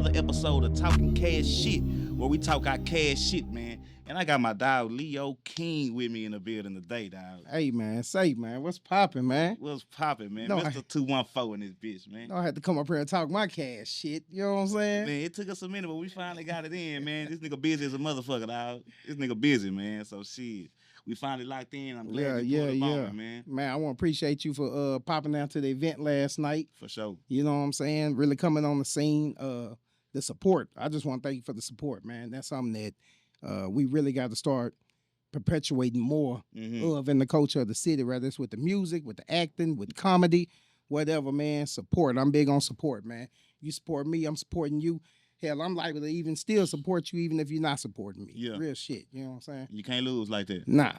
another episode of Talking Cash Shit, where we talk our cash shit, man. And I got my dog Leo King with me in the building today, dog. Hey man, say man, what's popping, man? What's popping, man? No, Mr. 214 in this bitch, man. I had to come up here and talk my cash shit. You know what I'm saying? Man, it took us a minute, but we finally got it in, man. This nigga busy as a motherfucker, dog. This nigga busy, man. So shit, we finally locked in. I'm glad you pulled up on me, man. Man, I want to appreciate you for popping out to the event last night. For sure. You know what I'm saying? Really coming on the scene. The support. I just want to thank you for the support, man. That's something that we really got to start perpetuating more of in the culture of the city, whether it's with the music, with the acting, with comedy, whatever, man. Support. I'm big on support, man. You support me, I'm supporting you. Hell, I'm liable to even still support you even if you're not supporting me. Yeah. Real shit. You know what I'm saying? You can't lose like that. Nah.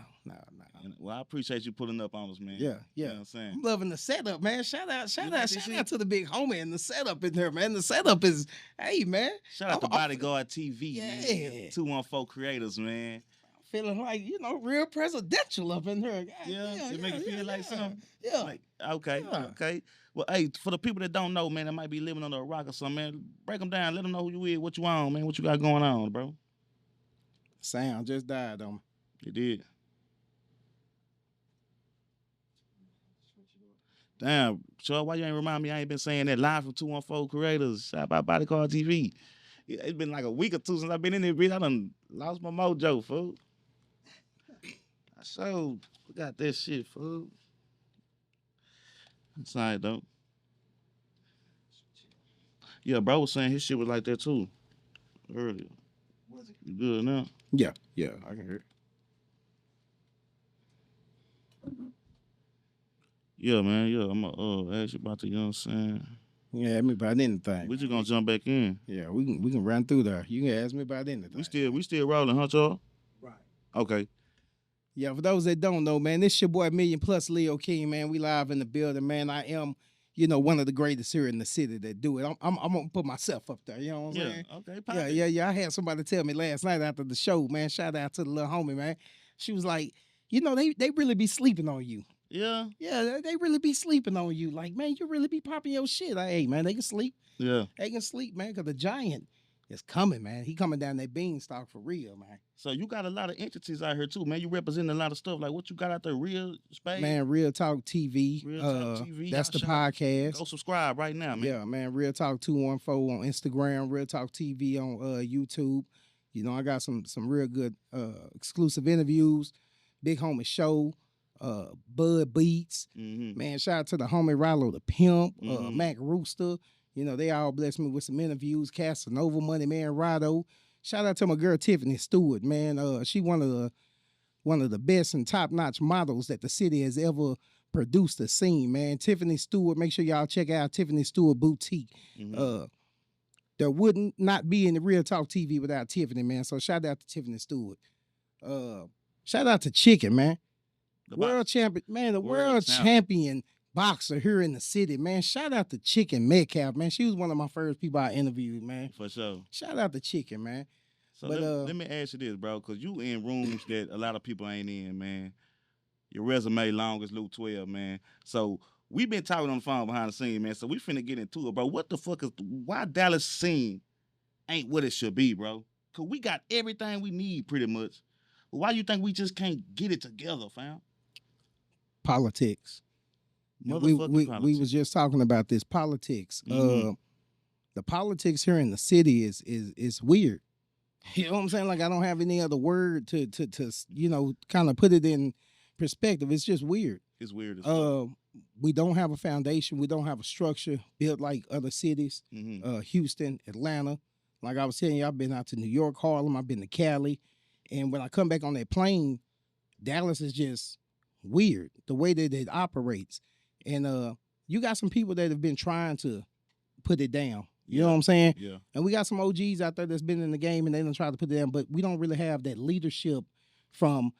Well, I appreciate you pulling up on us, man. Yeah. You know what I'm saying? I'm loving the setup, man. Shout out shit? to the big homie and the setup in there, man. The setup is, hey, man. Shout out to Bodyguard TV, Yeah. man. 214 creators, man. Feeling like, real presidential up in here. Yeah, it make you feel like something. Yeah. Like, okay, Yeah. okay. Well, hey, for the people that don't know, man, that might be living under a rock or something, man, break them down. Let them know who you is, what you on, man, what you got going on, bro. Sound just died on me. It did. Damn, sure, why you ain't remind me I ain't been saying that live from 214 creators, shot by Bodyguard TV. Yeah, it's been like a week or two since I've been in there, bitch. I done lost my mojo, fool. I so got that shit, fool. It's all right, though. Yeah, bro was saying his shit was like that, too, earlier. You good now? Yeah, I can hear it. Yeah, man, yeah. I'm going to ask you about the, you know what I'm saying? You can ask me about anything. We just going to jump back in. Yeah, we can run through there. You can ask me about anything. We still rolling, huh, y'all? Right. Okay. Yeah, for those that don't know, man, this your boy Million Plus Leo King, man. We live in the building, man. I am, one of the greatest here in the city that do it. I'm gonna put myself up there. You know what I'm saying? Okay. Yeah. I had somebody tell me last night after the show, man. Shout out to the little homie, man. She was like, they really be sleeping on you. Yeah. Yeah, they really be sleeping on you. Like, man, you really be popping your shit. Like, hey, man, they can sleep. Yeah. They can sleep, man, because the giant is coming, man. He coming down that beanstalk for real, man. So you got a lot of entities out here, too, man. You representing a lot of stuff. Like, what you got out there, Real Space? Man, Real Talk TV. Real Talk TV. That's the podcast. Go subscribe right now, man. Yeah, man. Real Talk 214 on Instagram. Real Talk TV on YouTube. I got some real good exclusive interviews. Big Homie Show. Bud Beats. Man, shout out to the homie Rallo the Pimp. Mac Rooster. They all blessed me with some interviews. Casanova, Money Man, Rado. Shout out to my girl Tiffany Stewart, man. She one of the best and top-notch models that the city has ever produced or seen, man. Tiffany Stewart, make sure y'all check out Tiffany Stewart Boutique. There wouldn't not be any Real Talk TV without Tiffany, man. So shout out to Tiffany Stewart. Shout out to Chicken, man. World champion, man, the world champion boxer here in the city, man. Shout out to Chicken Metcalf, man. She was one of my first people I interviewed, man. For sure. Shout out to Chicken, man. So let me ask you this, bro, because you in rooms that a lot of people ain't in, man. Your resume long as Luke 12, man. So we been talking on the phone behind the scenes, man. So we finna get into it, bro. What the fuck why Dallas scene ain't what it should be, bro? Because we got everything we need pretty much. Why you think we just can't get it together, fam? Politics. We was just talking about this politics. The politics here in the city is weird. You know what I'm saying? Like, I don't have any other word to kind of put it in perspective. It's just weird. It's weird as fuck. We don't have a foundation. We don't have a structure built like other cities. Houston, Atlanta. Like I was telling you, I've been out to New York, Harlem. I've been to Cali. And when I come back on that plane, Dallas is just weird, the way that it operates. And you got some people that have been trying to put it down. You know what I'm saying? Yeah. And we got some OGs out there that's been in the game and they don't try to put it down, but we don't really have that leadership from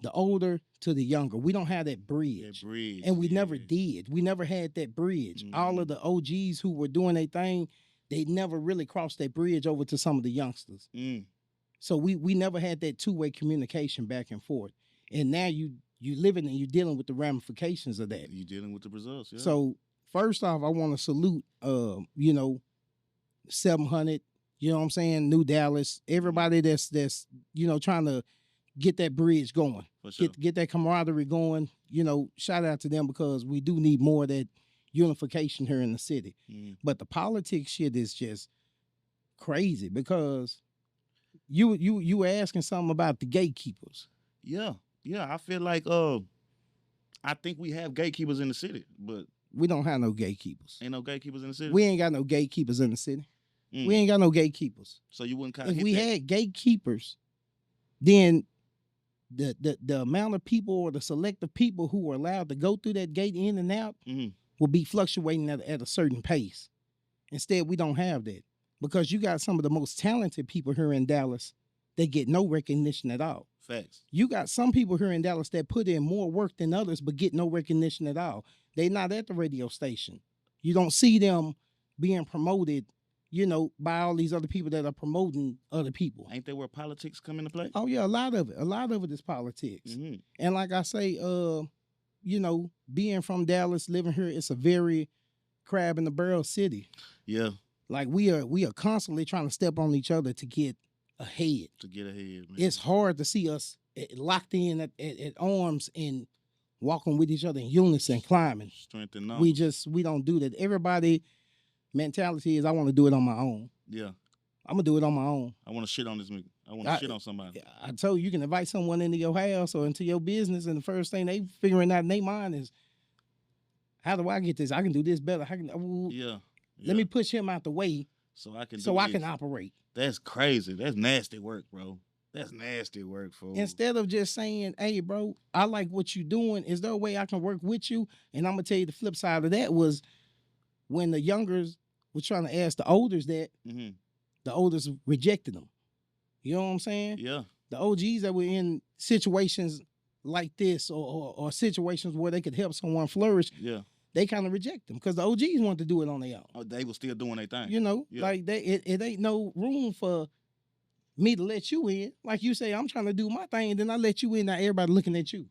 the older to the younger. We don't have that bridge. And we never did. We never had that bridge. All of the OGs who were doing their thing, they never really crossed that bridge over to some of the youngsters. So we never had that two-way communication back and forth. And now you living and you're dealing with the ramifications of that. You're dealing with the results, yeah. So first off, I want to salute, 700. You know what I'm saying? New Dallas. Everybody that's trying to get that bridge going, For sure. get that camaraderie going. Shout out to them because we do need more of that unification here in the city. But the politics shit is just crazy because you were asking something about the gatekeepers. Yeah. I feel like I think we have gatekeepers in the city, but we don't have no gatekeepers. Ain't no gatekeepers in the city. We ain't got no gatekeepers in the city. We ain't got no gatekeepers. So you wouldn't kind of if we had gatekeepers, then the amount of people or the selective people who are allowed to go through that gate in and out will be fluctuating at a certain pace. Instead, we don't have that because you got some of the most talented people here in Dallas that get no recognition at all. Facts. You got some people here in Dallas that put in more work than others but get no recognition at all. They not at the radio station. You don't see them being promoted, by all these other people that are promoting other people. Ain't that where politics come into play? Oh yeah, a lot of it is politics. And like I say, being from Dallas, living here, it's a very crab in the barrel city. Yeah. Like we are constantly trying to step on each other to get ahead. Man. It's hard to see us locked in at arms and walking with each other in unison, climbing. Strength and numbers. We don't do that. Everybody mentality is I want to do it on my own. Yeah. I'm gonna do it on my own. I want to shit on this nigga. I want to shit on somebody. I told you can invite someone into your house or into your business, and the first thing they figuring out in their mind is, how do I get this? I can do this better. Let me push him out the way so I can operate. That's crazy. That's nasty work, bro. That's nasty work, folks. Instead of just saying, hey, bro, I like what you're doing. Is there a way I can work with you? And I'm going to tell you the flip side of that was when the youngers were trying to ask the olders that, the olders rejected them. You know what I'm saying? Yeah. The OGs that were in situations like this or situations where they could help someone flourish, they kind of reject them because the OGs wanted to do it on their own. Oh, they were still doing their thing. Like it ain't no room for me to let you in. Like you say, I'm trying to do my thing, and then I let you in. Now everybody looking at you.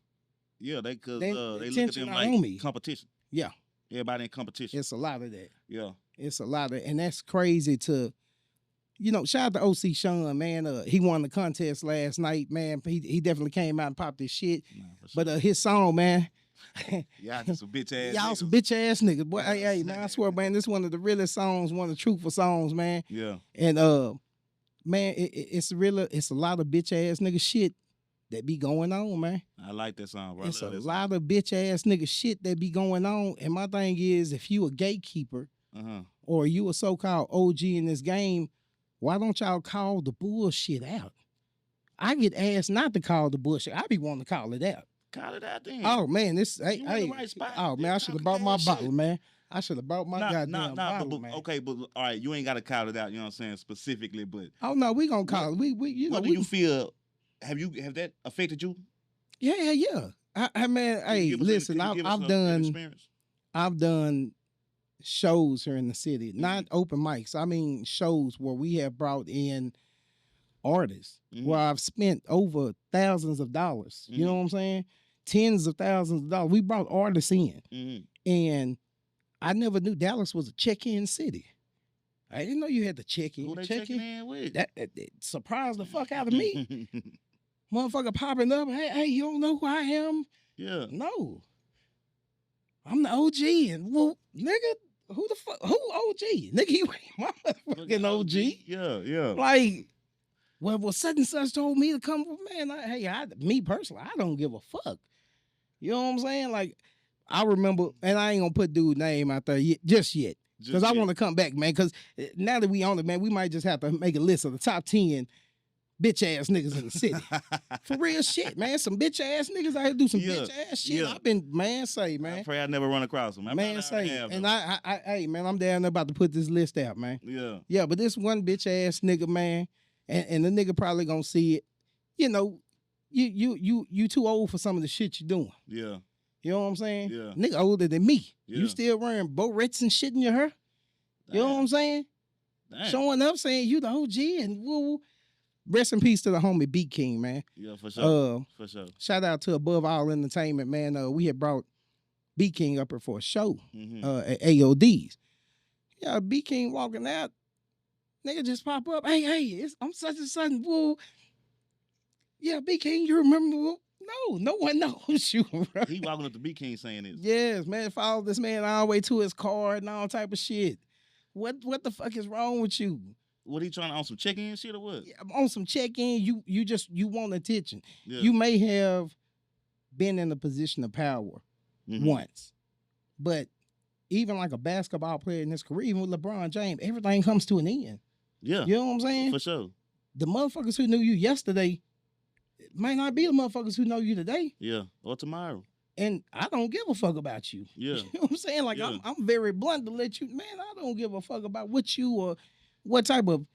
Yeah, they look at them like competition. Yeah. Everybody in competition. It's a lot of that. Yeah. It's a lot of, and that's crazy to, shout out to OC Sean, man. He won the contest last night, man. He definitely came out and popped his shit. Sure. But his song, man. Y'all just some bitch ass Y'all some bitch ass niggas. Boy, hey, man, I swear, man, this is one of the realest songs, one of the truthful songs, man. Yeah. And man, it's a lot of bitch ass nigga shit that be going on, man. I like that song, bro. It's a lot of bitch ass nigga shit that be going on. And my thing is, if you a gatekeeper or you a so-called OG in this game, why don't y'all call the bullshit out? I get asked not to call the bullshit. I be wanting to call it out. Call it out then. Oh man, this in the right spot. Oh man, I should have bought my bottle, man. I should have bought my goddamn bottle, man. Okay, but all right, you ain't got to call it out. You know what I'm saying specifically, but oh no, we gonna call it. We what do you feel? Have that affected you? Yeah. I mean, hey, listen, I've done shows here in the city, not open mics. I mean shows where we have brought in artists where I've spent over thousands of dollars. You know what I'm saying? Tens of thousands of dollars. We brought artists in, and I never knew Dallas was a check-in city. I didn't know you had to check in. Who they checking in with? That surprised the fuck out of me. Motherfucker popping up. Hey, you don't know who I am? Yeah. No. I'm the OG. And well, nigga, who the fuck? Who OG? Nigga, you ain't my motherfucking OG. Yeah. Like, well, such and such told me to come. Man, me personally, I don't give a fuck. You know what I'm saying? Like, I remember, and I ain't gonna put dude's name out there just yet. Because I want to come back, man. Because now that we on it, man, we might just have to make a list of the top 10 bitch ass niggas in the city. For real shit, man. Some bitch ass niggas out here do some bitch ass shit. I've been, man. I pray I never run across them. And hey, man, I'm down there about to put this list out, man. Yeah. Yeah, but this one bitch ass nigga, man, and the nigga probably gonna see it. You know, you too old for some of the shit you doing. Yeah. You know what I'm saying? Yeah. Nigga older than me. Yeah. You still wearing barrettes and shit in your hair? You know what I'm saying? Damn. Showing up saying you the OG and woo. Rest in peace to the homie Beat King, man. Yeah, for sure. Shout out to Above All Entertainment, man. We had brought Beat King up here for a show at AOD's. Yeah, Beat King walking out. Nigga just pop up. Hey, I'm such and such. Bull. Yeah, B King, you remember? No one knows you, bro. He walking up to B King saying this. Yes, man. Follow this man all the way to his car and all type of shit. What the fuck is wrong with you? What he trying to on some check-in shit or what? Yeah, on some check-in, you want attention. Yeah. You may have been in a position of power once, but even like a basketball player in his career, even with LeBron James, everything comes to an end. Yeah. You know what I'm saying? For sure. The motherfuckers who knew you yesterday might not be the motherfuckers who know you today. Yeah. Or tomorrow. And I don't give a fuck about you. Yeah. You know what I'm saying? Like, I'm very blunt to let you, man, I don't give a fuck about what you or what type of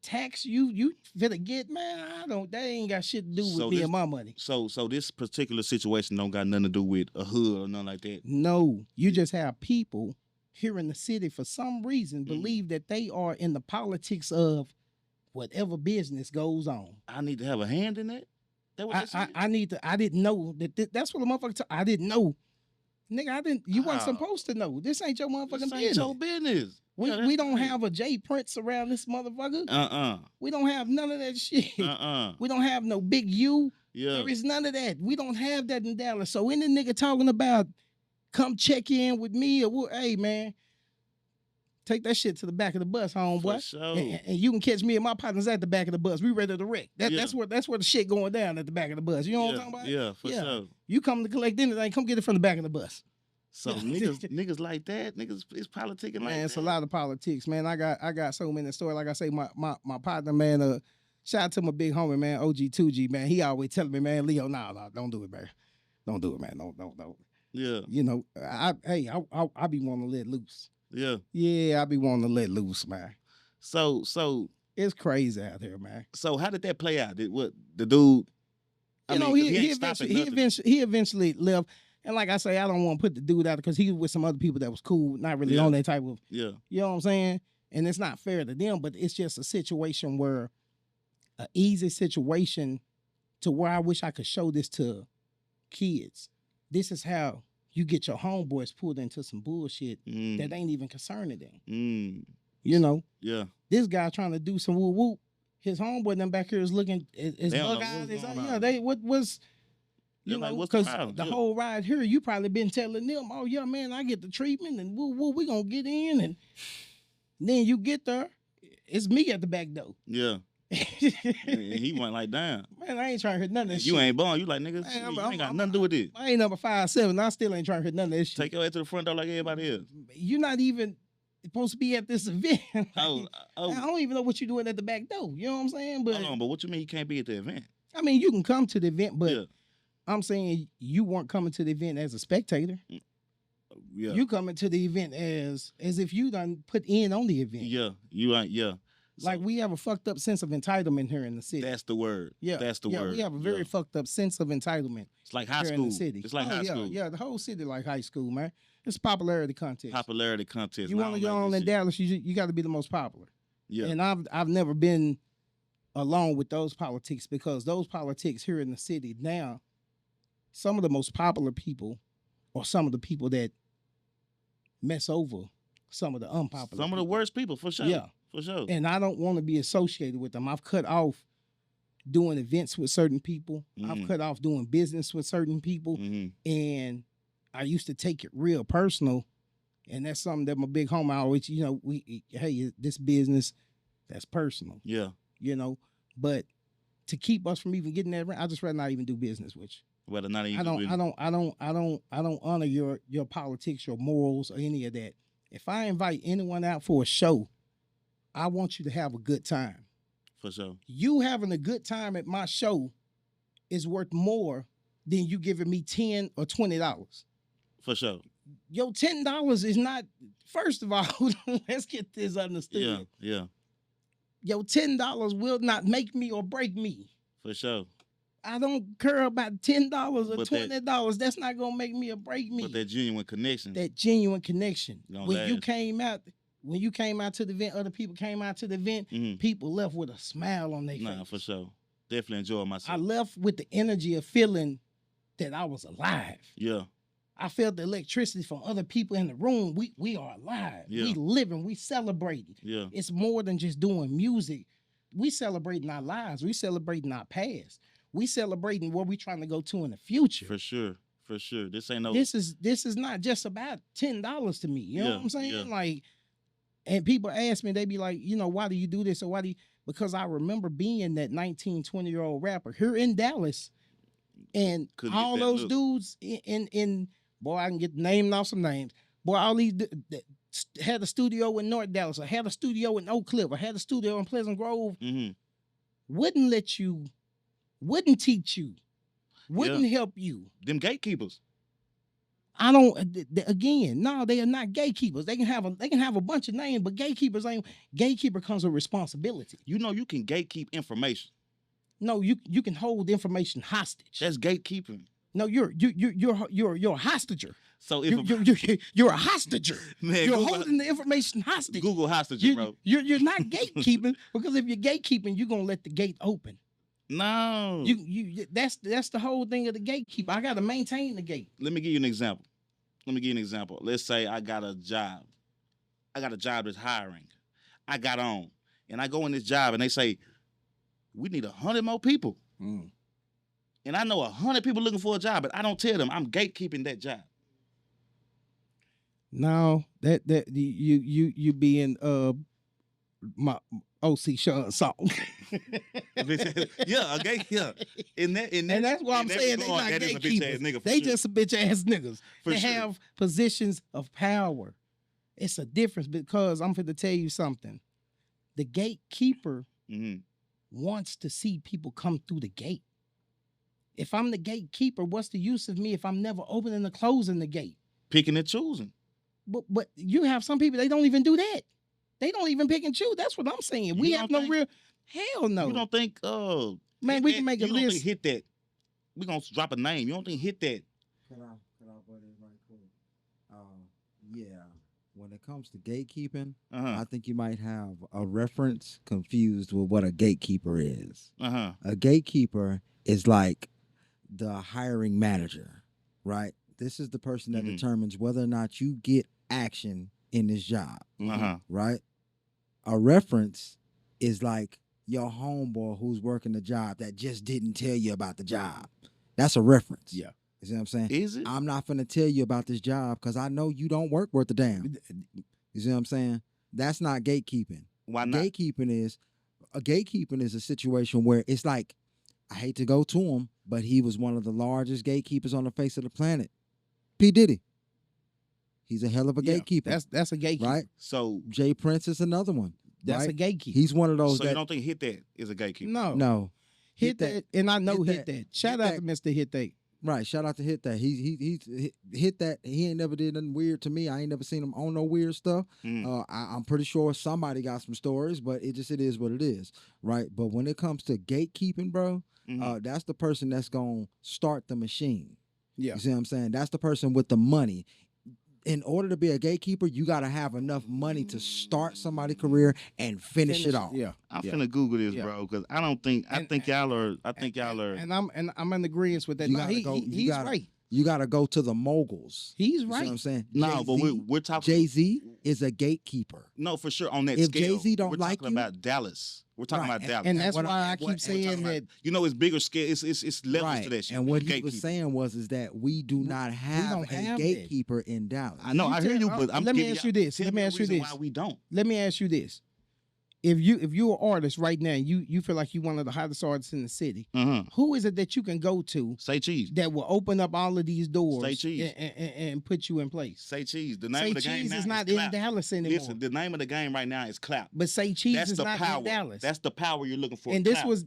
tax you finna get, man. That ain't got shit to do with me and my money. So this particular situation don't got nothing to do with a hood or nothing like that? No. You just have people here in the city for some reason believe that they are in the politics of whatever business goes on. I need to have a hand in that? I didn't know that's what the motherfucker I didn't know. Nigga, you weren't supposed to know. This ain't your motherfucking business. This ain't your business. We don't have a J Prince around this motherfucker. We don't have none of that shit. We don't have no Big U. Yeah. There is none of that. We don't have that in Dallas. So any nigga talking about come check in with me or what, hey man, take that shit to the back of the bus, homeboy. For sure. And you can catch me and my partners at the back of the bus. We ready to wreck. That's where the shit going down at the back of the bus. You know what I'm talking about? Yeah, for sure. You come to collect anything, come get it from the back of the bus. So niggas like that, niggas is politicking like that. It's a lot of politics, man. I got so many stories. Like I say, my partner, man, shout out to my big homie, man, OG2G, man. He always telling me, man, Leo, nah, don't do it, man. Don't do it, man. Don't. Yeah. You know, I be wanting to let loose. Yeah. Yeah, I be wanting to let loose, man. So it's crazy out here, man. So how did that play out? What the dude? He eventually left. And like I say, I don't want to put the dude out because he was with some other people that was cool, not really on that type of. Yeah. You know what I'm saying? And it's not fair to them, but it's just a situation where, an easy situation, to where I wish I could show this to kids. This is how you get your homeboys pulled into some bullshit that ain't even concerning them. You know? Yeah. This guy trying to do some whoop whoop. His homeboy them back here is looking as bug eyes. What's you know, because the whole ride here, you probably been telling them, oh yeah, man, I get the treatment and we gonna get in, and then you get there, it's me at the back door. Yeah. And he went like, damn. Man, I ain't trying to hit none of this shit. You ain't born. You like, niggas, you ain't got nothing to do with this. I ain't number 5'7". I still ain't trying to hit none of this shit. Take your ass to the front door like everybody else. You're not even supposed to be at this event. I don't even know what you're doing at the back door. You know what I'm saying? But hold on, but what you mean you can't be at the event? I mean, you can come to the event, but I'm saying you weren't coming to the event as a spectator. Yeah. You coming to the event as if you done put in on the event. Yeah. You ain't. Yeah. Like, we have a fucked up sense of entitlement here in the city. That's the word. Yeah. That's the word. We have a very fucked up sense of entitlement. It's like high school. In the city. It's like high school. Yeah, the whole city like high school, man. It's popularity contest. Popularity contest. You want to get on in Dallas, you got to be the most popular. Yeah. And I've never been along with those politics, because those politics here in the city now, some of the most popular people are some of the people that mess over some of the unpopular. Some of the worst people, for sure. Yeah. For sure. And I don't want to be associated with them. I've cut off doing events with certain people. I've cut off doing business with certain people. And I used to take it real personal. And that's something that my big homie always, you know, hey, this business, that's personal. Yeah. You know, but to keep us from even getting that, I just rather not even do business with you. Rather not even. I don't honor your politics, your morals, or any of that. If I invite anyone out for a show, I want you to have a good time. For sure. You having a good time at my show is worth more than you giving me $10 or $20. For sure. Your $10 is not, first of all, let's get this understood. Yeah. Your $10 will not make me or break me. For sure. I don't care about $10 or $20. That's not gonna make me or break me. But that genuine connection. When you came out to the event, other people came out to the event, people left with a smile on their face. Nah, for sure. Definitely enjoy myself. I left with the energy of feeling that I was alive. Yeah. I felt the electricity from other people in the room. We are alive. Yeah. We living. We celebrating. Yeah. It's more than just doing music. We celebrating our lives. We celebrating our past. We celebrating where we trying to go to in the future. For sure. For sure. This ain't no. This is not just about $10 to me. You know Yeah, what I'm saying? yeah. Like, and people ask me, they be like, you know, why do you do this? Or why do you? Because I remember being that 19, 20-year-old rapper here in Dallas. And Couldn't get all that those look. dudes in boy, I can get naming off some names. Boy, all these had a studio in North Dallas, or had a studio in Oak Cliff, or had a studio in Pleasant Grove, Mm-hmm. wouldn't let you, wouldn't teach you, wouldn't help you. Them gatekeepers. I don't. Again, no, they are not gatekeepers. They can have a bunch of names, but gatekeepers ain't. Gatekeeper comes with responsibility. You know you can gatekeep information. No, you can hold information hostage. That's gatekeeping. No, you're a hostager. So if You're a hostager. man, You're Google, holding the information hostage. Google hostage, bro. You're not gatekeeping, because if you're gatekeeping, you're gonna let the gate open. No. That's the whole thing of the gatekeeper. I gotta maintain the gate. Let me give you an example. Let's say I got a job. That's hiring. I got on. And I go in this job and they say, we need 100 more people. Mm. And I know 100 people looking for a job, but I don't tell them I'm gatekeeping that job. No, that you being my OC Sean song. Yeah, a gate, yeah. And that's why I'm saying they're not gatekeepers. They just a bitch ass niggas. They have positions of power. It's a difference, because I'm finna tell you something. The gatekeeper wants to see people come through the gate. If I'm the gatekeeper, what's the use of me if I'm never opening or closing the gate? Picking and choosing. But you have some people, they don't even do that. They don't even pick and choose. That's what I'm saying. We have no real. Hell no. You don't think? Man, we can make a you don't list. think hit that? We gonna drop a name. You don't think hit that? Can I put it right quick? Yeah. When it comes to gatekeeping, I think you might have a reference confused with what a gatekeeper is. A gatekeeper is like the hiring manager, right? This is the person that determines whether or not you get action in this job, right? A reference is like your homeboy who's working the job that just didn't tell you about the job. That's a reference. Yeah. You see what I'm saying? Is it? I'm not finna tell you about this job because I know you don't work worth a damn. You see what I'm saying? That's not gatekeeping. Why not? Gatekeeping is a situation where it's like, I hate to go to him, but he was one of the largest gatekeepers on the face of the planet. P. Diddy. He's a hell of a gatekeeper. That's a gatekeeper. Right? So Jay Prince is another one. That's right? a gatekeeper. He's one of those so you don't think hit that is a gatekeeper? No. Hit that. And I know hit that. Shout out that. to Mr. Hit That. Right, shout out to Hit That. He hit that. He ain't never did nothing weird to me. I ain't never seen him on no weird stuff. I'm pretty sure somebody got some stories, but it is what it is, right? But when it comes to gatekeeping, bro, that's the person that's gonna start the machine. Yeah, you see what I'm saying? That's the person with the money. In order to be a gatekeeper, you gotta have enough money to start somebody's career and finish it off. Yeah, I'm finna Google this, bro, because I think y'all are. And I'm in agreement with that. He's right. You gotta go to the moguls. He's You right. see what I'm saying? No, but we're talking. Jay-Z is a gatekeeper. No, for sure on that If scale. Jay-Z don't we're like talking you- about Dallas. We're talking Right, about Dallas. And that's what why I what- keep we're saying talking that. You know, it's bigger scale. It's levels to that shit. And what he Gatekeeper. was saying is that we do not have don't a have that. gatekeeper in Dallas. I know, I hear you, but I'm Let me giving ask you y'all- this. tell Let me me the ask you reason this. Why we don't? Let me ask you this. If you're an artist right now, you feel like you're one of the hottest artists in the city. Who is it that you can go to Say cheese. that will open up all of these doors Say cheese. and put you in place? Say cheese. The name Say of the game Cheese now is not is in clap. Dallas anymore. Listen, the name of the game right now is clap. But Say Cheese That's is the not power. in Dallas. That's the power you're looking for. And this clap. was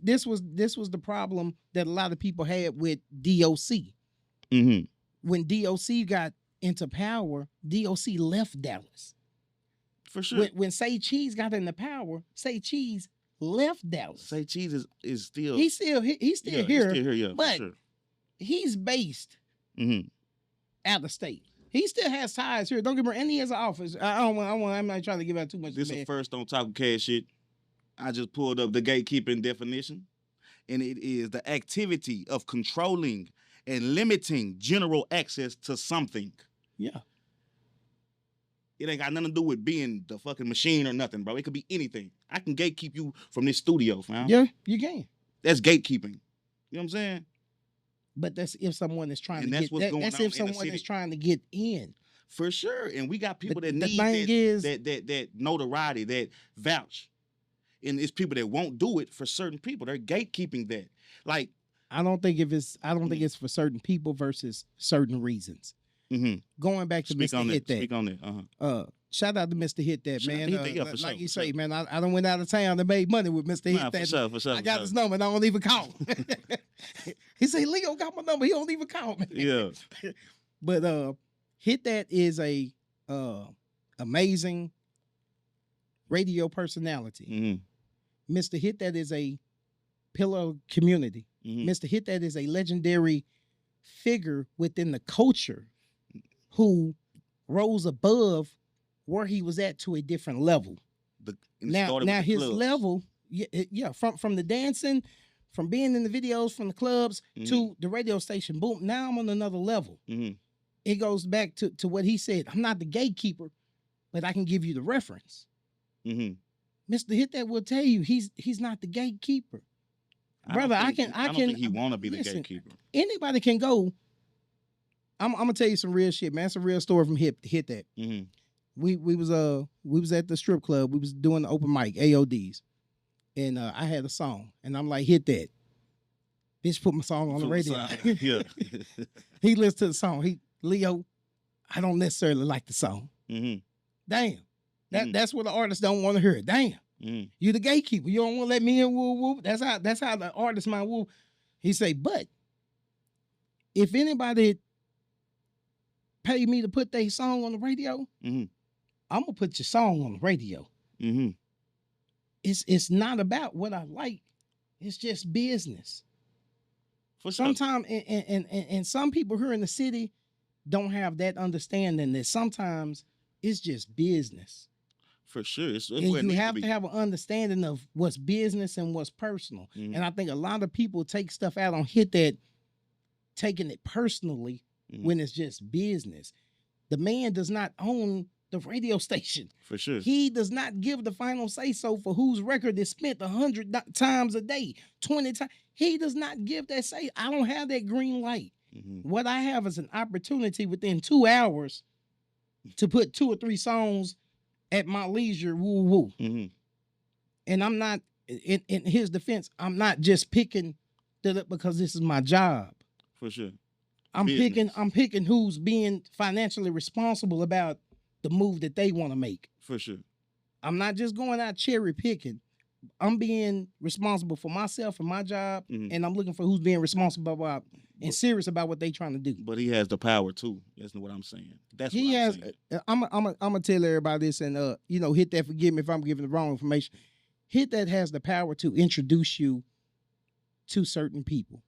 the problem that a lot of people had with DOC. When DOC got into power, DOC left Dallas. For sure. When Say Cheese got into power, Say Cheese left Dallas. Say cheese is still. He's still here. He's still here, yeah, but for sure. he's based out of state. He still has ties here. Don't get me wrong. And he has an office. I'm not trying to give out too much. This man. is first on Talk Cash shit. I just pulled up the gatekeeping definition, and it is the activity of controlling and limiting general access to something. Yeah. It ain't got nothing to do with being the fucking machine or nothing, bro. It could be anything. I can gatekeep you from this studio, fam. Yeah, you can. That's gatekeeping. You know what I'm saying? But that's if someone is trying And to that's get. what's going That's on if in the someone city. is trying to get in. For sure. And we got people But that the need thing is- that notoriety, that vouch. And it's people that won't do it for certain people. They're gatekeeping that. Like, I don't think it's for certain people versus certain reasons. Going back to speak Mr. on Hit it. That. Speak on it. Shout out to Mr. Hit That, Shout out man. to Hit That, yeah, for like sure, you for say, sure. man, I done went out of town and made money with Mr. Hit Nah, That. for sure. I got his number and I don't even call him. He say, Leo got my number. He don't even call me. Yeah. But Hit That is a amazing radio personality. Mr. Hit That is a pillar of community. Mr. Hit That is a legendary figure within the culture who rose above where he was at to a different level. Now his clubs. level, from the dancing, from being in the videos, from the clubs to the radio station, boom, now I'm on another level. It goes back to what he said. I'm not the gatekeeper, but I can give you the reference. Mr. Hit That will tell you he's not the gatekeeper. Brother, I don't think he want to be the listen, gatekeeper. Anybody can go. I'm gonna tell you some real shit, man. It's a real story from Hit That. We was at the strip club. We was doing the open mic AODs, and I had a song, and I'm like, Hit That. Bitch, put my song on the radio. Yeah. He listened to the song. Leo, I don't necessarily like the song. Damn. That's what the artists don't want to hear. Damn. You the gatekeeper. You don't want to let me in. Woo woo. That's how the artist might woo. He say, but if anybody pay me to put their song on the radio, I'm gonna put your song on the radio. It's not about what I like. It's just business. For sure. Sometimes and some people here in the city don't have that understanding that sometimes it's just business. For sure. And you have to have an understanding of what's business and what's personal. And I think a lot of people take stuff out on Hit That, taking it personally when it's just business. The man does not own the radio station. For sure. He does not give the final say-so for whose record is spent 100 times a day, 20 times. He does not give that say. I don't have that green light. What I have is an opportunity within 2 hours to put 2 or 3 songs at my leisure, woo woo. And I'm not, in his defense, I'm not just picking that up because this is my job. For sure. I'm picking who's being financially responsible about the move that they want to make. For sure. I'm not just going out cherry picking. I'm being responsible for myself and my job, and I'm looking for who's being responsible about and serious about what they trying to do. But he has the power too. That's what I'm saying. That's he what has. I'm saying. I'm gonna tell everybody this, and Hit That. Forgive me if I'm giving the wrong information. Hit That has the power to introduce you to certain people.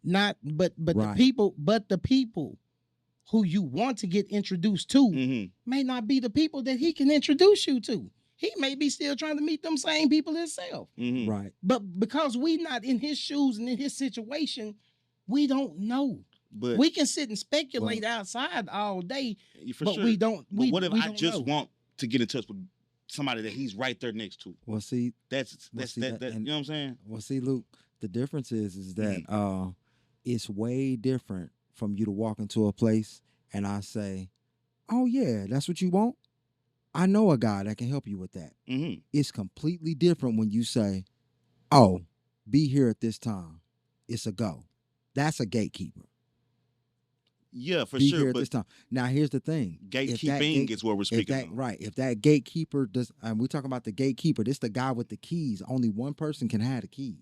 Not, but Right. the people who you want to get introduced to may not be the people that he can introduce you to. He may be still trying to meet them same people himself. Right. But because we not in his shoes and in his situation, we don't know. But we can sit and speculate outside all day, for but sure. we don't. But what if we I don't just know. want to get in touch with somebody that he's right there next to? Well, see, That's see, that, you know what I'm saying? Well, see, Luke, the difference is that it's way different from you to walk into a place and I say, "Oh yeah, that's what you want. I know a guy that can help you with that." It's completely different when you say, "Oh, be here at this time." It's a go. That's a gatekeeper. Yeah, for Be sure. here at But this time. Now, here's the thing: gatekeeping is what we're speaking of. Right. If that gatekeeper does, and we're talking about the gatekeeper, this the guy with the keys. Only one person can have the keys.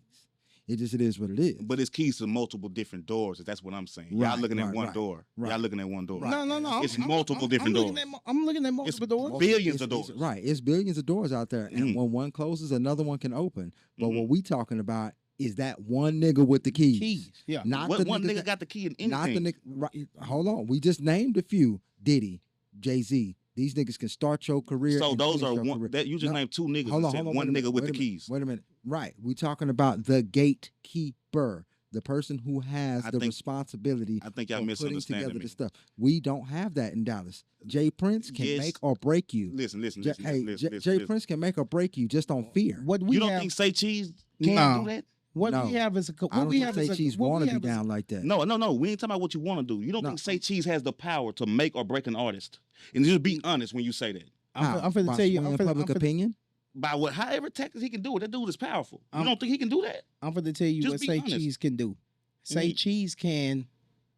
It is what it is. But it's keys to multiple different doors. That's what I'm saying. Right, Y'all looking at right, one right, door. right. Y'all looking at one door. No. It's multiple different doors. I'm looking at multiple doors. Billions of doors. Right. It's billions of doors out there. And when one closes, another one can open. But what we talking about is that one nigga with the keys. Yeah. Not What the one nigga that- got the key in anything? Not the nigga. Right, hold on. We just named a few. Diddy, Jay-Z. These niggas can start your career. So and those finish are your one. career. That you just No, named two niggas. Hold and on, said hold on. one wait a nigga minute, with wait the a minute, keys. Wait a minute. Right. We talking about the gatekeeper. the person who has the responsibility. I think y'all for putting misunderstanding together me. the stuff. We don't have that in Dallas. Jay Prince can make or break you. Listen. Jay Prince can make or break you just on fear. You don't think Say Cheese can do that? What we have is I don't think Say Cheese want to be down like that. No. We ain't talking about what you want to do. You don't think Say Cheese has the power to make or break an artist? And just be honest when you say that. I'm finna tell you. Public opinion. By however tactics he can do it, that dude is powerful. You don't think he can do that? I'm finna tell you just what be Say honest. Cheese can do. Say Cheese can.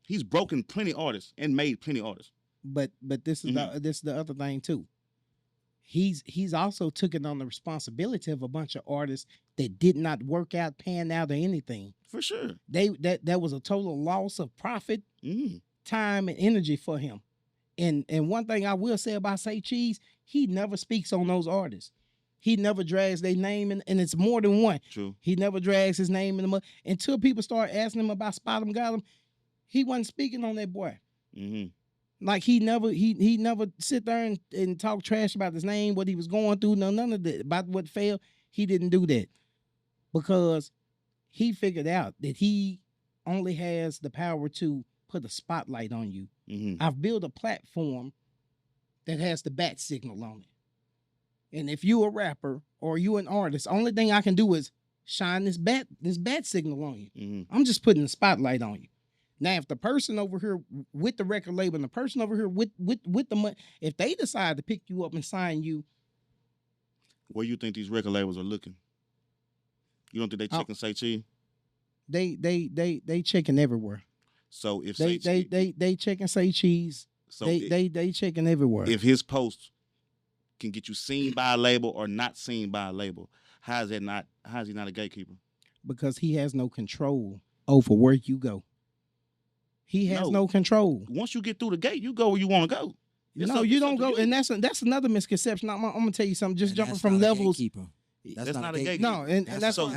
He's broken plenty of artists and made plenty of artists. But this is the other thing too. He's also taken on the responsibility of a bunch of artists that did not work out, pan out, or anything. For sure. That was a total loss of profit, time, and energy for him. And one thing I will say about Say Cheese, he never speaks on those artists. He never drags their name, and it's more than one. True. He never drags his name in the mud. Until people start asking him about Spot 'em, Got 'em, he wasn't speaking on that boy. Mm-hmm. Like he never sit there and talk trash about his name, what he was going through, none of that, about what failed. He didn't do that because he figured out that he only has the power to put a spotlight on you. Mm-hmm. I've built a platform that has the bat signal on it. And if you a rapper or you an artist, only thing I can do is shine this bat signal on you. Mm-hmm. I'm just putting the spotlight on you. Now, if the person over here with the record label and the person over here with the money, if they decide to pick you up and sign you, where you think these record labels are looking? You don't think they checking Say Cheese? They checking everywhere. So if they checking Say Cheese, so they checking everywhere. If his post can get you seen by a label or not seen by a label, how is he not a gatekeeper? Because he has no control over where you go. He has no control. Once you get through the gate, you go where you want to go. No, you don't go, and that's another misconception. I'm gonna tell you something. Just jumping from levels. That's not a gatekeeper. No, and that's so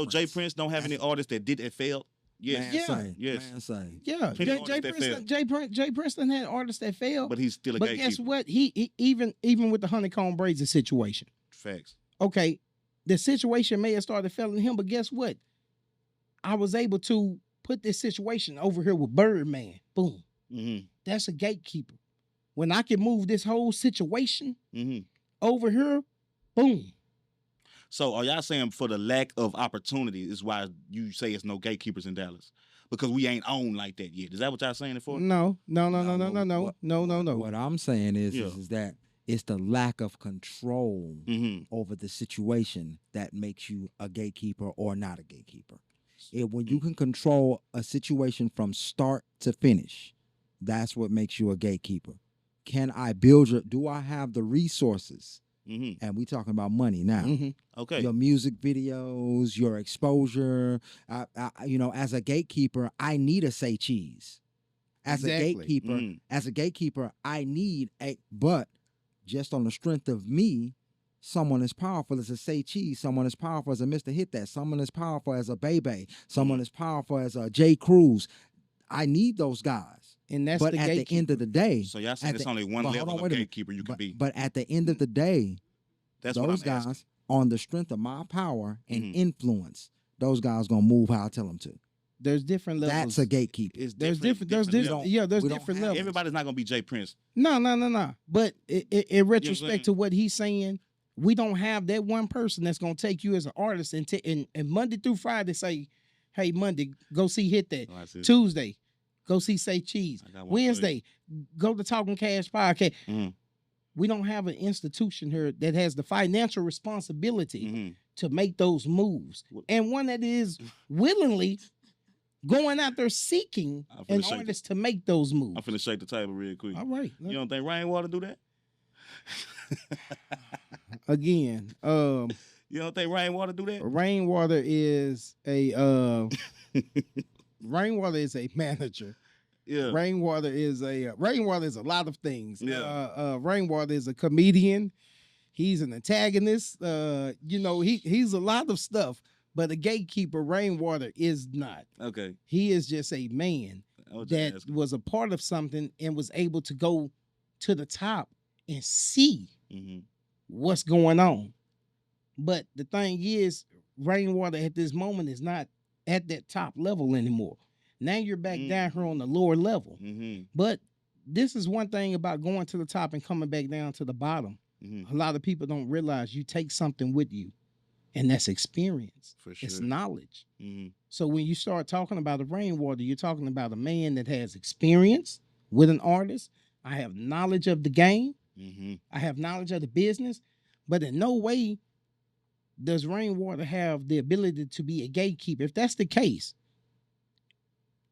Jay Prince don't have any artists that failed. Yes. Yeah. Jay Prince done had artists that failed, but he's still a gatekeeper. But guess what? He even with the honeycomb braids situation. Facts. Okay, the situation may have started failing him, but guess what? I was able to put this situation over here with Birdman. Boom. Mm-hmm. That's a gatekeeper. When I can move this whole situation over here, boom. So are y'all saying for the lack of opportunity is why you say it's no gatekeepers in Dallas? Because we ain't owned like that yet. Is that what y'all saying it for? No. What I'm saying is that it's the lack of control over the situation that makes you a gatekeeper or not a gatekeeper. When you can control a situation from start to finish, that's what makes you a gatekeeper. Can I do I have the resources? And we talking about money now. Okay. Your music videos, your exposure. As a gatekeeper, I need a Say Cheese. As a gatekeeper, I need but just on the strength of me, someone as powerful as a Say Cheese, someone as powerful as a Mr. Hit That, someone as powerful as a Bebe, someone as powerful as a J. Cruz. I need those guys. And that's but at the end of the day. So y'all saying it's only one level of gatekeeper you can be. But at the end of the day, those guys, on the strength of my power and influence, those guys gonna move how I tell them to. There's different levels. That's a gatekeeper. There's different levels. Everybody's not gonna be Jay Prince. No. But in retrospect to what he's saying, we don't have that one person that's gonna take you as an artist and Monday through Friday say, hey, Monday, go see Hit That. Tuesday, go see Say Cheese. Wednesday, go to Talking Cash Podcast. We don't have an institution here that has the financial responsibility to make those moves. And one that is willingly going out there seeking an artist to make those moves. I'm finna shake the table real quick. All right. You don't think Rainwater do that? Again, you don't think Rainwater do that? Rainwater is a manager. Yeah. Rainwater is a lot of things. Yeah. Rainwater is a comedian. He's an antagonist. He's a lot of stuff. But a gatekeeper, Rainwater is not. Okay. He is just a man that was a part of something and was able to go to the top and see what's going on. But the thing is, Rainwater at this moment is not at that top level anymore. Now you're back down here on the lower level. But this is one thing about going to the top and coming back down to the bottom. A lot of people don't realize you take something with you, and that's experience. For sure. It's knowledge. So when you start talking about the rainwater, you're talking about a man that has experience with an artist. I have knowledge of the game. I have knowledge of the business, but in no way does rainwater have the ability to be a gatekeeper. If that's the case,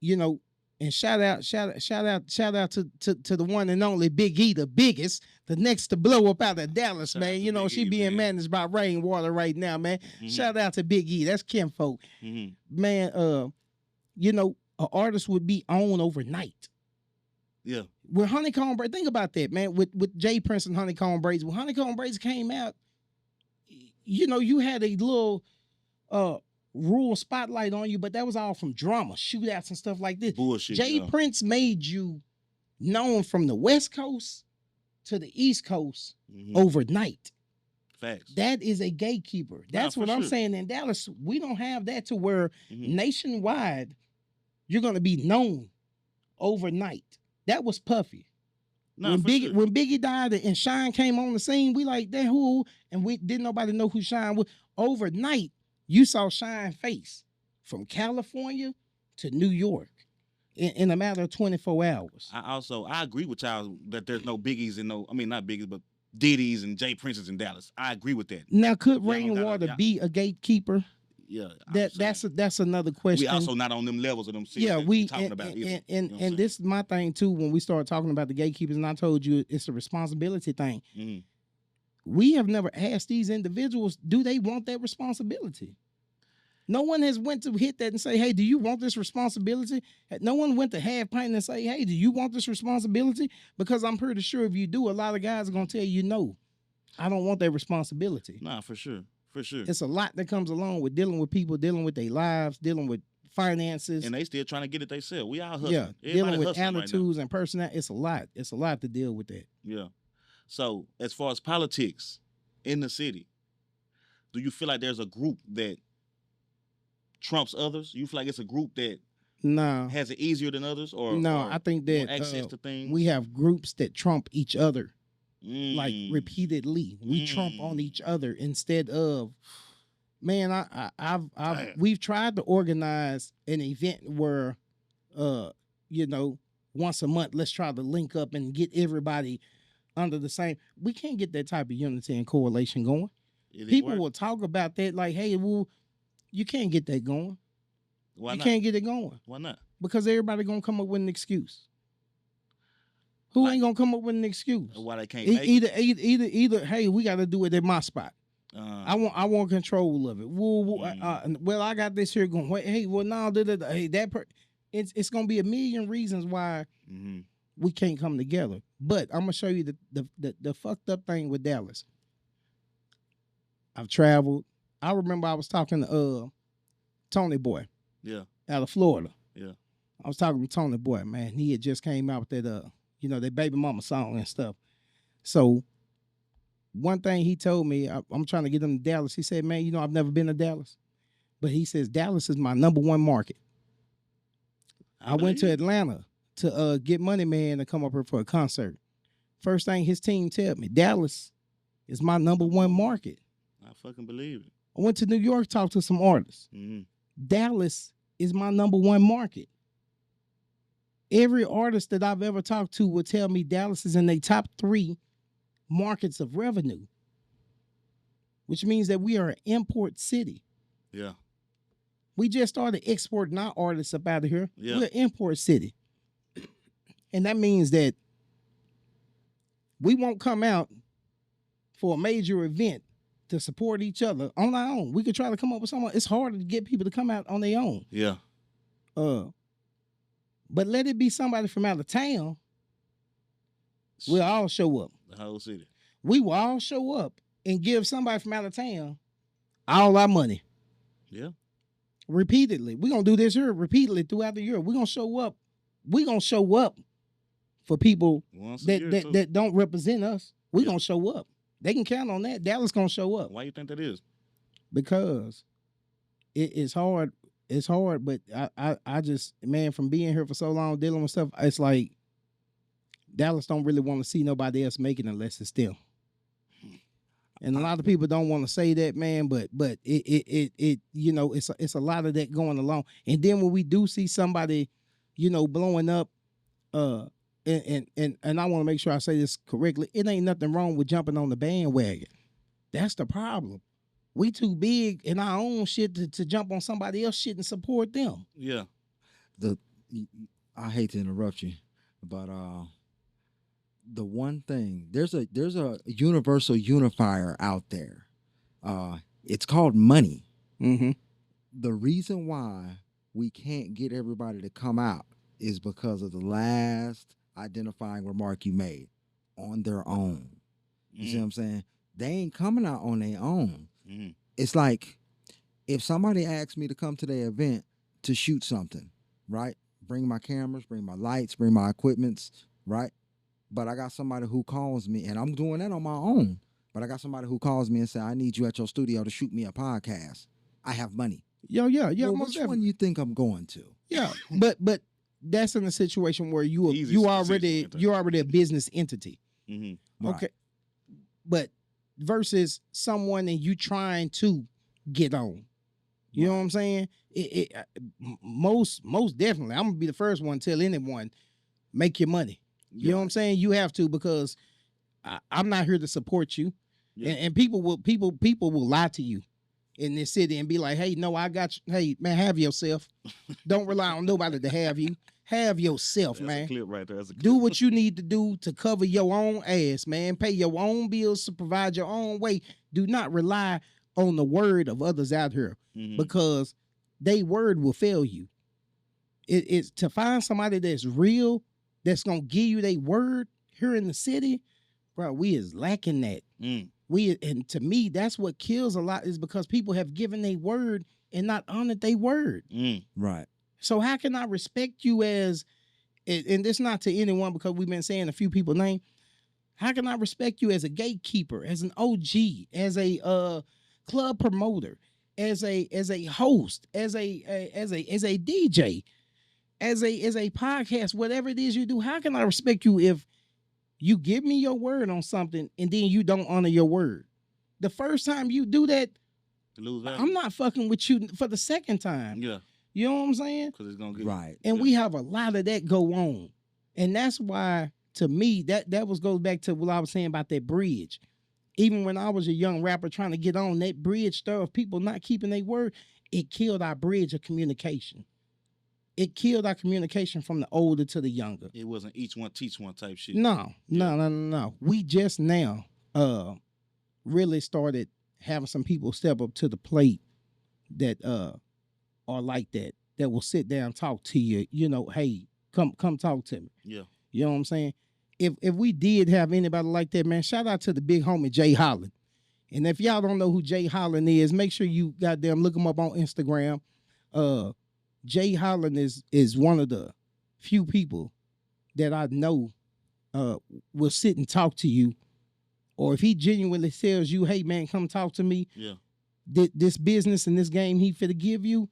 you know, and shout out to the one and only Big E, the biggest, the next to blow up out of Dallas, shout man. You know, she being managed by Rainwater right now, man. Shout out to Big E. That's kinfolk. Man, you know, an artist would be on overnight. Yeah. With Honeycomb Braids, think about that, man. With Jay Prince and Honeycomb Braids. When Honeycomb Braids came out, you know, you had a little rural spotlight on you, but that was all from drama, shootouts and stuff like this. Bullshit. Jay Prince made you known from the West Coast to the East Coast overnight. Facts. That is a gatekeeper. That's what I'm saying. In Dallas, we don't have that to where nationwide you're going to be known overnight. That was Puffy. When Biggie died and Shine came on the scene, we like, that who? And we didn't nobody know who Shine was. Overnight, you saw Shine face from California to New York in a matter of 24 hours. I agree with y'all that there's no Biggies and not Biggies, but Diddy's and Jay Prince's in Dallas. I agree with that. Now, could Rainwater be a gatekeeper? Yeah, that's another question. We also not on them levels of them cities. Yeah, we talking about either. And this is my thing too. When we start talking about the gatekeepers, and I told you it's a responsibility thing. We have never asked these individuals, do they want that responsibility? No one has went to hit that and say, hey, do you want this responsibility? No one went to half pint and say, hey, do you want this responsibility? Because I'm pretty sure if you do, a lot of guys are gonna tell you no. I don't want that responsibility. Nah, for sure. For sure. It's a lot that comes along with dealing with people, dealing with their lives, dealing with finances. And they still trying to get it themselves. We all hustling. Yeah, Everybody dealing with hustling attitudes and personality. It's a lot. It's a lot to deal with that. Yeah. So as far as politics in the city, do you feel like there's a group that trumps others? You feel like it's a group that has it easier than others? Or I think that access to things? We have groups that trump each other. Like repeatedly, we trump on each other instead of, man. We've tried to organize an event where, you know, once a month, let's try to link up and get everybody under the same. We can't get that type of unity and correlation going. People will talk about that like, hey, well, you can't get that going. Why you not? can't get it going. Why not? Because everybody gonna come up with an excuse. Who ain't gonna come up with an excuse? Why they can't either. Hey, we got to do it at my spot. I want control of it. Well, I got this here going. Hey, well, no, hey, it's gonna be a million reasons why we can't come together. But I'm gonna show you the fucked up thing with Dallas. I've traveled. I remember I was talking to Tony Boy. Yeah. Out of Florida. Yeah. I was talking to Tony Boy, man. He had just came out with that you know, that baby mama song and stuff. So one thing he told me, I'm trying to get him to Dallas. He said, man, you know, I've never been to Dallas. But he says, Dallas is my #1 market. I went to Atlanta to get Money Man to come up here for a concert. First thing his team told me, Dallas is my #1 market. I fucking believe it. I went to New York, talked to some artists. Dallas is my #1 market. Every artist that I've ever talked to will tell me Dallas is in their top 3 markets of revenue, which means that we are an import city. Yeah. We just started exporting our artists up out of here. Yeah. We're an import city. And that means that we won't come out for a major event to support each other on our own. We could try to come up with someone. It's harder to get people to come out on their own. Yeah. But let it be somebody from out of town. We'll all show up. The whole city. We will all show up and give somebody from out of town all our money. Yeah. Repeatedly. We're going to do this here repeatedly throughout the year. We're going to show up. We're going to show up for people that don't represent us. We're going to show up. They can count on that. Dallas going to show up. Why you think that is? Because it is hard. it's hard, but I just, man, from being here for so long dealing with stuff, it's like Dallas don't really want to see nobody else making it unless it's them. And a lot of people don't want to say that, man, but it you know, it's a lot of that going along. And then when we do see somebody, you know, blowing up, and I want to make sure I say this correctly, it ain't nothing wrong with jumping on the bandwagon. That's the problem. We too big in our own shit to jump on somebody else shit and support them. Yeah. I hate to interrupt you, but the one thing, there's a universal unifier out there. It's called money. Mm-hmm. The reason why we can't get everybody to come out is because of the last identifying remark you made, on their own. You see what I'm saying? They ain't coming out on their own. It's like if somebody asks me to come to their event to shoot something, right? Bring my cameras, bring my lights, bring my equipments, right? But I got somebody who calls me, and I'm doing that on my own, but I got somebody who calls me and say, I need you at your studio to shoot me a podcast. I have money. Yeah. Well, which one you think I'm going to? Yeah, but that's in a situation where you already a business entity. Mm-hmm. Okay, but versus someone and you trying to get on. You know what I'm saying? Most definitely, I'm gonna be the first one to tell anyone, make your money. You know what I'm saying? You have to, because I'm not here to support you, and people will lie to you in this city and be like, hey, no, I got you. Hey, man, have yourself. Don't rely on nobody to have you. Have yourself, That's man. a clip right there. That's a clip. Do what you need to do to cover your own ass, man. Pay your own bills to provide your own way. Do not rely on the word of others out here, because they word will fail you. It's to find somebody that's real, that's gonna give you their word here in the city, bro. We is lacking that. And to me, that's what kills a lot, is because people have given their word and not honored their word. Right. So how can I respect you as, and this not to anyone because we've been saying a few people's name. How can I respect you as a gatekeeper, as an OG, as a club promoter, as a host, as a DJ, as a podcast, whatever it is you do? How can I respect you if you give me your word on something and then you don't honor your word? The first time you do that, I'm not fucking with you for the second time. Yeah. You know what I'm saying? Because it's gonna get right. And we have a lot of that go on. And that's why, to me, that goes back to what I was saying about that bridge. Even when I was a young rapper trying to get on, that bridge stuff, people not keeping their word, it killed our bridge of communication. It killed our communication from the older to the younger. It wasn't each one teach one type shit. No. We just now really started having some people step up to the plate that are like that will sit down and talk to you, you know, hey, come talk to me. Yeah. You know what I'm saying? If we did have anybody like that, man, shout out to the big homie Jay Holland. And if y'all don't know who Jay Holland is, make sure you goddamn look him up on Instagram. Jay Holland is one of the few people that I know will sit and talk to you. Or if he genuinely tells you, hey man, come talk to me. Yeah. This business and this game he finna give you,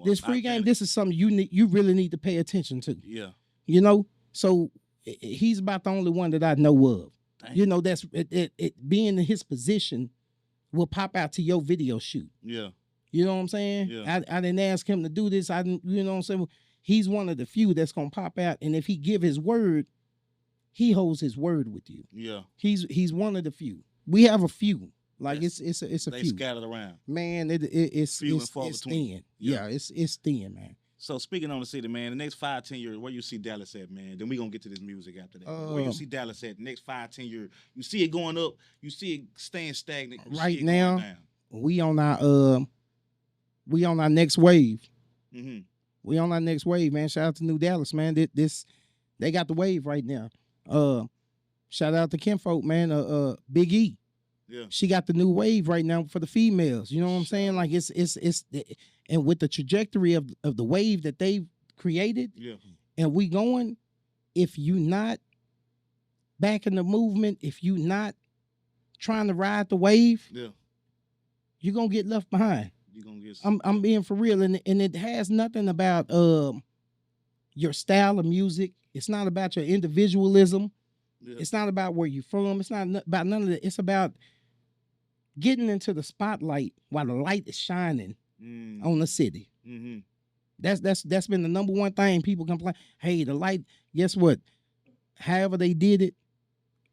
this free game, this is something you really need to pay attention to. Yeah. You know? So he's about the only one that I know of. Dang. You know, that's it being in his position will pop out to your video shoot. Yeah. You know what I'm saying? Yeah. I didn't ask him to do this. I didn't, you know what I'm saying? He's one of the few that's gonna pop out. And if he give his word, he holds his word with you. Yeah. He's one of the few. We have a few. Like it's a they few. They scattered around. Man, it's between. thin. Yeah, it's thin, man. So speaking on the city, man, the next 5-10 years, where you see Dallas at, man? Then we gonna get to this music after that. Where you see Dallas at the next 5-10 years? You see it going up. You see it staying stagnant. Right now, we on our next wave. Mm-hmm. We on our next wave, man. Shout out to New Dallas, man. They got the wave right now. Shout out to Kinfolk, man. Big E. Yeah. She got the new wave right now for the females. You know what I'm saying? Like it's and with the trajectory of the wave that they've created, yeah. And we going, if you not backing the movement, if you not trying to ride the wave, yeah, you're gonna get left behind. You're gonna get I'm being for real, and it has nothing about your style of music. It's not about your individualism. Yeah. It's not about where you're from. It's not about none of that. It's about getting into the spotlight while the light is shining on the city. Mm-hmm. That's been the number one thing people complain. Hey, the light. Guess what? However they did it,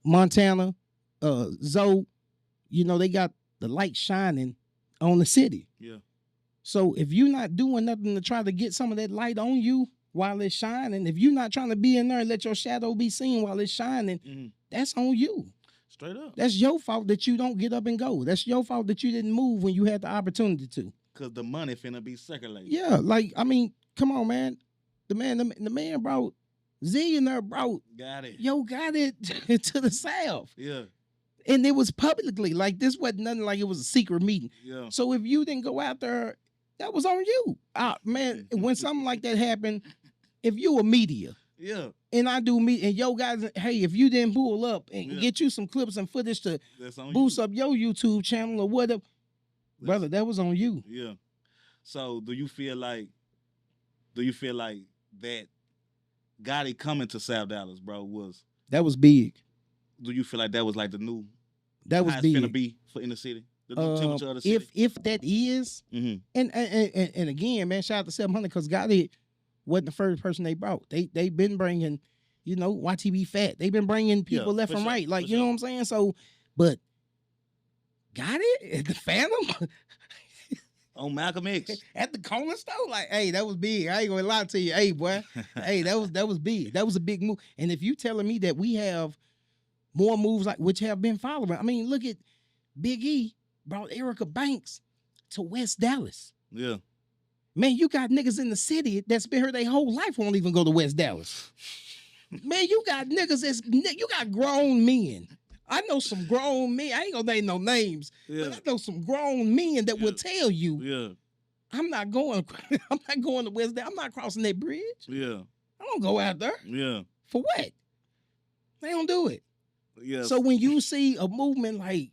Montana, Zoe, they got the light shining on the city. Yeah. So if you're not doing nothing to try to get some of that light on you while it's shining, if you're not trying to be in there and let your shadow be seen while it's shining, that's on you. Straight up. That's your fault that you don't get up and go. That's your fault that you didn't move when you had the opportunity to. Because the money finna be circulating. Yeah, come on, man. The man brought Zillionaire got it to the South. Yeah. And it was publicly, this wasn't nothing like it was a secret meeting. Yeah. So if you didn't go out there, that was on you. Man, when something like that happened, if you a media, yeah, and I do meet, and yo guys, hey, if you didn't pull up and get you some clips and footage to boost up your YouTube channel or whatever, brother, that was on you. Yeah. So do you feel like that Gotti coming to South Dallas, bro, that was big? Do you feel like that was like the new? That was big. It's gonna be for in the city. The new temperature of the city. If that is, and again, man, shout out to 700 because Gotti wasn't the first person they brought. They've been bringing, YTB Fat. They've been bringing people left and right, what I'm saying. So, but Gotti at the Phantom. On Malcolm X at the corner store, hey, that was big. I ain't gonna lie to you, hey boy, hey, that was big. That was a big move. And if you telling me that we have more moves which have been following, I mean, look at Big E brought Erica Banks to West Dallas. Yeah, man, you got niggas in the city that's been here their whole life won't even go to West Dallas. Man, you got niggas you got grown men. I know some grown men. I ain't gonna name no names, but I know some grown men that will tell you, I'm not going to West Dallas. I'm not crossing that bridge. Yeah. I don't go out there. Yeah. For what? They don't do it. Yeah. So when you see a movement like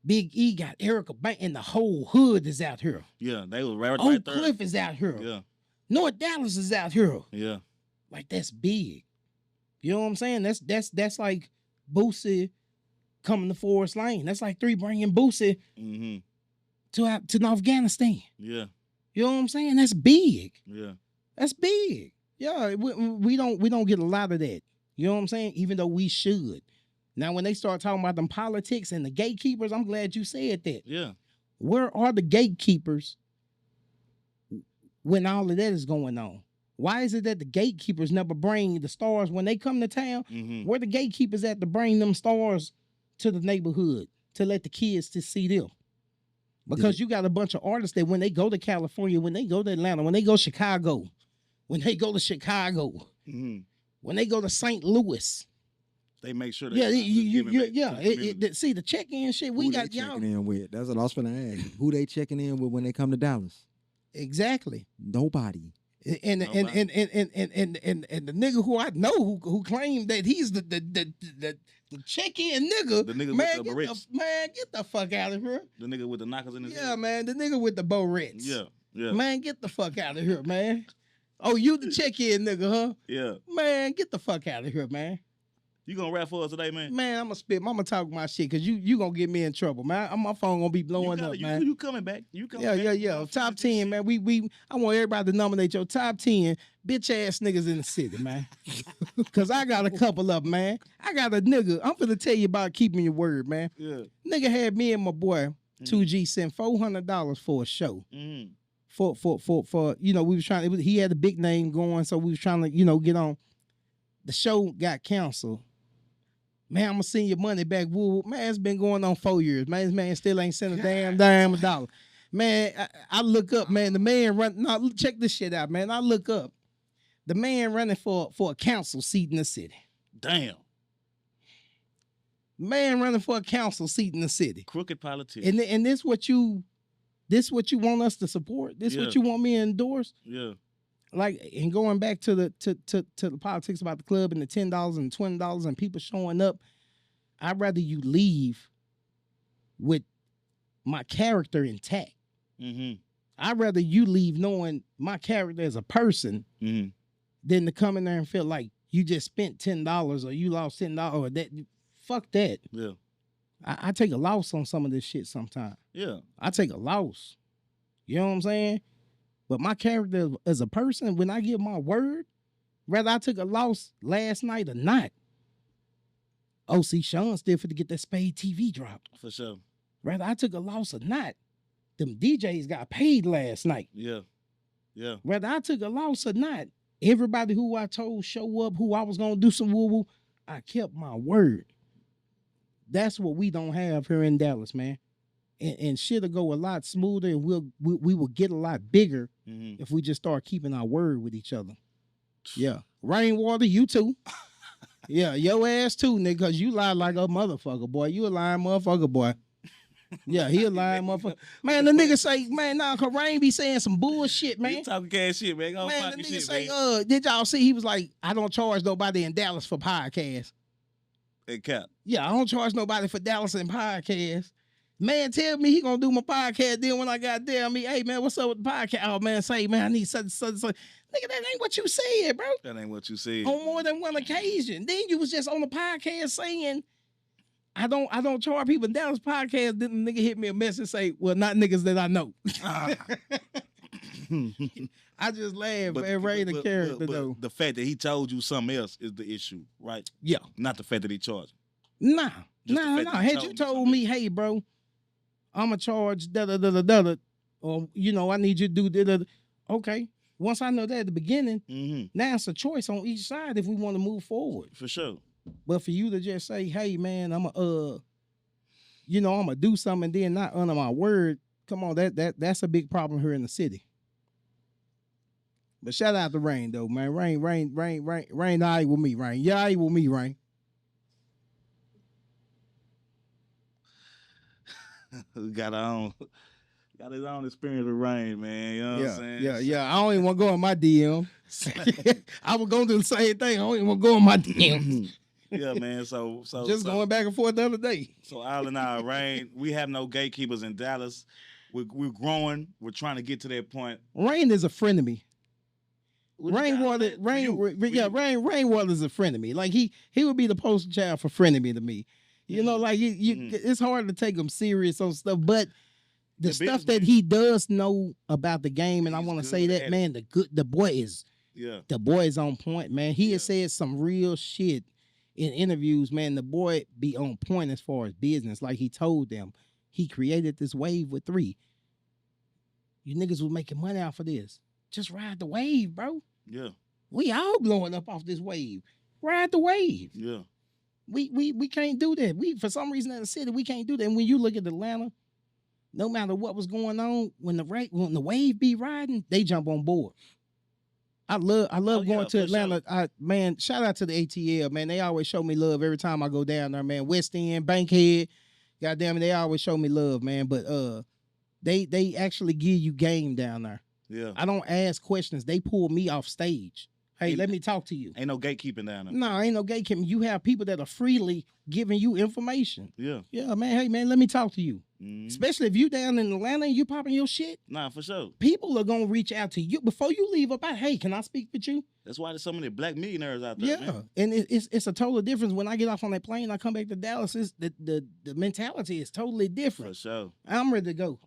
Big E got Erica Banks and the whole hood is out here. Yeah, they was right Oak there. Cliff is out here. Yeah. North Dallas is out here. Yeah. That's big. You know what I'm saying? That's like Boosie coming to Forest Lane. That's like 3 bringing Boosie to Afghanistan. Yeah. You know what I'm saying? That's big. Yeah. That's big. Yeah, we don't get a lot of that. You know what I'm saying? Even though we should. Now, when they start talking about them politics and the gatekeepers, I'm glad you said that. Yeah. Where are the gatekeepers when all of that is going on? Why is it that the gatekeepers never bring the stars when they come to town? Where the gatekeepers at to bring them stars to the neighborhood to let the kids to see them? Because you got a bunch of artists that when they go to California, when they go to Atlanta, when they go to Chicago, when they go to St. Louis, they make sure. See the check-in shit we got. Y'all checking in with. That's what I was gonna ask. Who they checking in with when they come to Dallas? Exactly. Nobody. And the nigga who I know who claimed that he's the check-in nigga, the nigga man, with the barrettes. Man, get the fuck out of here. The nigga with the knockers in his head. Yeah, man, the nigga with the barrettes. Yeah, yeah. Man, get the fuck out of here, man. Oh, you the check-in nigga, huh? Yeah. Man, get the fuck out of here, man. You gonna rap for us today, man? Man, I'm gonna talk my shit because you gonna get me in trouble, man. My phone gonna be blowing up, man. You coming back? You coming back? Yeah. Top 10, man. I want everybody to nominate your top 10 bitch ass niggas in the city, man. Cause I got a couple of them, man. I got a nigga. I'm gonna tell you about keeping your word, man. Yeah. Nigga had me and my boy 2G sent $400 for a show. For we was trying. He had a big name going, so we was trying to get on. The show got canceled. Man, I'm gonna send your money back. Woo. Man, it's been going on 4 years. Man, this man still ain't sent a damn dollar. Man, I look up, man, the man check this shit out, man. I look up. The man running for a council seat in the city. Damn. Man running for a council seat in the city. Crooked politician. And this what you want us to support? This what you want me to endorse? Yeah. And going back to the politics about the club and the $10 and $20 and people showing up, I'd rather you leave with my character intact. I'd rather you leave knowing my character as a person than to come in there and feel like you just spent $10 or you lost $10 or that. Fuck that. Yeah. I take a loss on some of this shit sometimes. Yeah. I take a loss. You know what I'm saying? But my character as a person, when I give my word, whether I took a loss last night or not, OC Sean still for to get that Spade TV drop. For sure. Whether I took a loss or not, them DJs got paid last night. Yeah. Yeah. Whether I took a loss or not, everybody who I told show up, who I was going to do some woo-woo, I kept my word. That's what we don't have here in Dallas, man. And shit'll go a lot smoother, and we will get a lot bigger if we just start keeping our word with each other. Yeah. Rainwater, you too. Yeah, your ass too, nigga, because you lie like a motherfucker, boy. You a lying motherfucker, boy. Yeah, he a lying motherfucker. Man, the nigga say, man, nah, cause Rain be saying some bullshit, man. You talking cash shit, man. Go man, the nigga shit, say, man. Did y'all see? He was like, I don't charge nobody in Dallas for podcasts. Hey, Cap. Yeah, I don't charge nobody for Dallas and podcasts. Man, tell me he gonna do my podcast. Then when I got there, me, hey man, what's up with the podcast? Oh man, say man, I need such. Nigga, that ain't what you said, bro. That ain't what you said. On more than one occasion. Then you was just on the podcast saying, I don't charge people in Dallas podcast. Then the nigga hit me a message and say, well, not niggas that I know. I just laugh, man. Ray the character though. The fact that he told you something else is the issue, right? Yeah. Not the fact that he charged. Nah. Had you told me, hey, bro, I'ma charge da-da-da-da-da, or, you know, I need you to do da-da-da. Okay. Once I know that at the beginning, now it's a choice on each side if we want to move forward. For sure. But for you to just say, hey, man, I'm going to do something and then not honor my word, come on, that's a big problem here in the city. But shout out to Rain, though, man. Rain, all right with me, Rain. Yeah, all right with me, Rain. Got his own experience with Rain, man. You know what I'm saying? Yeah. I don't even want to go in my DM. I was going to do the same thing. I don't even want to go in my DM. Yeah, man. So going back and forth the other day. So all in all, Rain, we have no gatekeepers in Dallas. We're growing. We're trying to get to that point. Rain is a friend of me. Rainwater is a friend of me. Like he would be the poster child for frenemy to me. You know, like it's hard to take him serious on stuff, but the stuff that he does know about the game, and I want to say that, man, the boy is on point, man. He has said some real shit in interviews, man. The boy be on point as far as business. Like he told them, he created this wave with 3. You niggas was making money off of this. Just ride the wave, bro. Yeah. We all blowing up off this wave. Ride the wave. Yeah. We can't do that. For some reason in the city, we can't do that. And when you look at Atlanta, no matter what was going on, when the wave be riding, they jump on board. I love going to Atlanta. Sure. Man, shout out to the ATL, man. They always show me love every time I go down there, man. West End, Bankhead, goddamn it, they always show me love, man. But they actually give you game down there. Yeah. I don't ask questions. They pull me off stage. Hey, let me talk to you. Ain't no gatekeeping down there. No, ain't no gatekeeping. You have people that are freely giving you information. Yeah. Yeah, man. Hey, man, let me talk to you. Especially if you down in Atlanta and you popping your shit. Nah, for sure. People are going to reach out to you. Before you leave up out, hey, can I speak with you? That's why there's so many black millionaires out there, yeah. man. And it's a total difference. When I get off on that plane, I come back to Dallas, the mentality is totally different. For sure. I'm ready to go.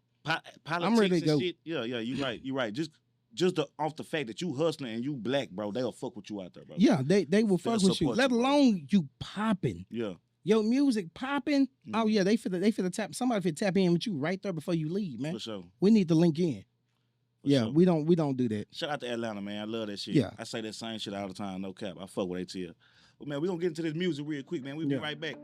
I'm ready to go. Shit, yeah, you're right. Just off the fact that you hustling and you black, bro, they'll fuck with you out there, bro. Yeah, they will fuck with you. Let alone you popping. Yeah. Your music popping. Oh yeah, they finna tap. Somebody finna tap in with you right there before you leave, man. For sure. We need to link in. For yeah, sure. we don't do that. Shout out to Atlanta, man. I love that shit. Yeah. I say that same shit all the time, no cap. I fuck with ATL. But man, we gonna get into this music real quick, man. We'll be right back.